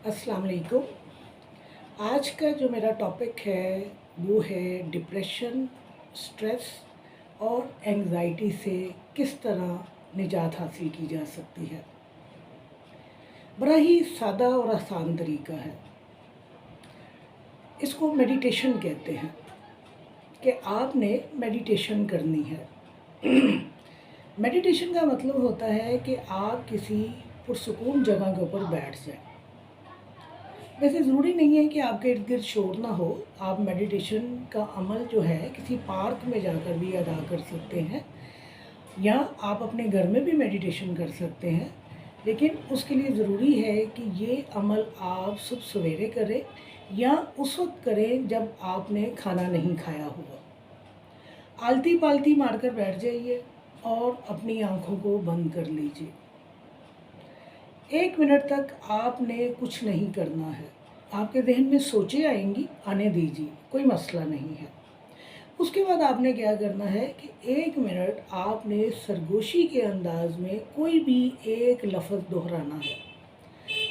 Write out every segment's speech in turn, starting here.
अस्सलाम वालेकुम। आज का जो मेरा टॉपिक है वो है डिप्रेशन, स्ट्रेस और एंग्ज़ाइटी से किस तरह निजात हासिल की जा सकती है। बड़ा ही सादा और आसान तरीका है। इसको मेडिटेशन कहते हैं कि आपने मेडिटेशन करनी है। मेडिटेशन का मतलब होता है कि आप किसी पुरसुकून जगह के ऊपर बैठ जाएं। वैसे ज़रूरी नहीं है कि आपके इर्द गिर्द शोर ना हो। आप मेडिटेशन का अमल जो है किसी पार्क में जाकर भी अदा कर सकते हैं, या आप अपने घर में भी मेडिटेशन कर सकते हैं। लेकिन उसके लिए ज़रूरी है कि ये अमल आप सुबह सवेरे करें या उस वक्त करें जब आपने खाना नहीं खाया होगा। आलती पालती मारकर बैठ जाइए और अपनी आँखों को बंद कर लीजिए। 1 मिनट तक आपने कुछ नहीं करना है। आपके ज़हन में सोचें आएंगी, आने दीजिए, कोई मसला नहीं है। उसके बाद आपने क्या करना है कि 1 मिनट आपने सरगोशी के अंदाज में कोई भी एक लफ्ज़ दोहराना है।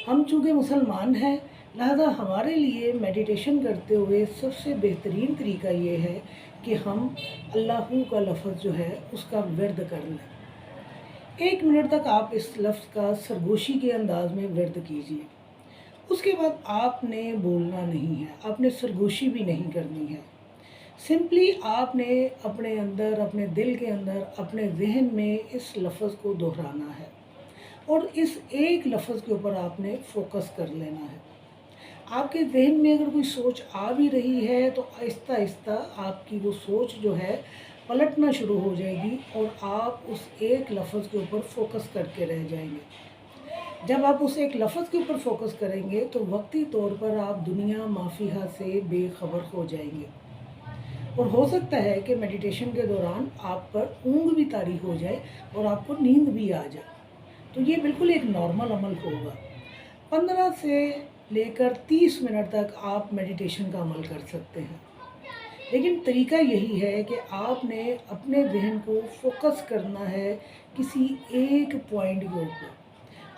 हम चूँकि मुसलमान हैं, लिहाजा हमारे लिए मेडिटेशन करते हुए सबसे बेहतरीन तरीका ये है कि हम अल्लाहू का लफ्ज़ जो है उसका विर्द कर लें। 1 मिनट तक आप इस लफ्ज़ का सरगोशी के अंदाज में विर्द कीजिए। उसके बाद आपने बोलना नहीं है, आपने सरगोशी भी नहीं करनी है। सिंपली आपने अपने अंदर, अपने दिल के अंदर, अपने जहन में इस लफ्ज़ को दोहराना है और इस एक लफ्ज़ के ऊपर आपने फोकस कर लेना है। आपके जहन में अगर कोई सोच आ भी रही है तो आहिस्ता आहिस्ता आपकी वो सोच जो है पलटना शुरू हो जाएगी और आप उस एक लफ्ज़ के ऊपर फोकस करके रह जाएंगे। जब आप उस एक लफ्ज़ के ऊपर फोकस करेंगे तो वक्ती तौर पर आप दुनिया माफिया से बेखबर हो जाएंगे और हो सकता है कि मेडिटेशन के दौरान आप पर ऊँग भी तारी हो जाए और आपको नींद भी आ जाए। तो ये बिल्कुल एक नॉर्मल अमल होगा। 15 से लेकर 30 मिनट तक आप मेडिटेशन का अमल कर सकते हैं। लेकिन तरीका यही है कि आपने अपने जहन को फोकस करना है किसी एक पॉइंट के ऊपर।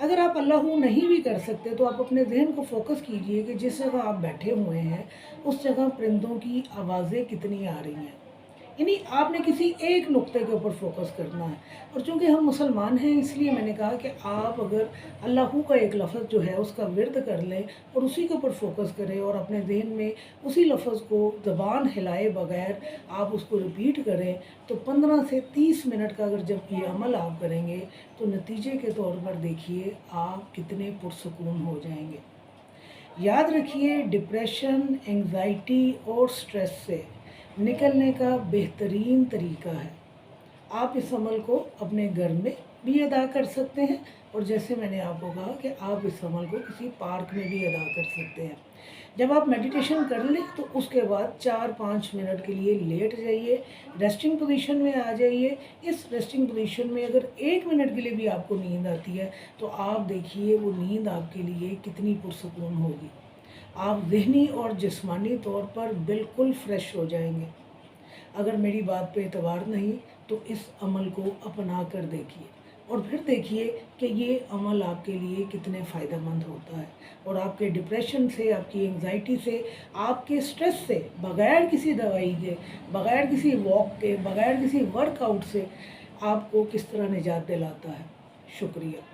अगर आप अल्लाहू नहीं भी कर सकते तो आप अपने जहन को फोकस कीजिए कि जिस जगह आप बैठे हुए हैं उस जगह परिंदों की आवाज़ें कितनी आ रही हैं। यानी आपने किसी एक नुक्ते के ऊपर फोकस करना है। और चूँकि हम मुसलमान हैं इसलिए मैंने कहा कि आप अगर अल्लाहू का एक लफ्ज़ जो है उसका विर्द कर लें और उसी के ऊपर फोकस करें और अपने जहन में उसी लफ्ज़ को ज़बान हिलाए बगैर आप उसको रिपीट करें, तो 15 से 30 मिनट का अगर जब ये अमल आप करेंगे तो नतीजे के तौर पर देखिए आप कितने पुरसुकून हो जाएंगे। याद रखिए, डिप्रेशन, एंग्ज़ाइटी और स्ट्रेस से निकलने का बेहतरीन तरीका है। आप इस अमल को अपने घर में भी अदा कर सकते हैं और जैसे मैंने आपको कहा कि आप इस अमल को किसी पार्क में भी अदा कर सकते हैं। जब आप मेडिटेशन कर लें तो उसके बाद 4-5 मिनट के लिए लेट जाइए, रेस्टिंग पोजीशन में आ जाइए। इस रेस्टिंग पोजीशन में अगर 1 मिनट के लिए भी आपको नींद आती है तो आप देखिए वो नींद आपके लिए कितनी पुरसुकून होगी। आप ज़हनी और जिस्मानी तौर पर बिल्कुल फ़्रेश हो जाएंगे। अगर मेरी बात पे एतबार नहीं तो इस अमल को अपना कर देखिए और फिर देखिए कि ये अमल आपके लिए कितने फ़ायदेमंद होता है और आपके डिप्रेशन से, आपकी एंग्ज़ाइटी से, आपके स्ट्रेस से बग़ैर किसी दवाई के, बग़ैर किसी वॉक के, बग़ैर किसी वर्कआउट से आपको किस तरह निजात दिलाता है। शुक्रिया।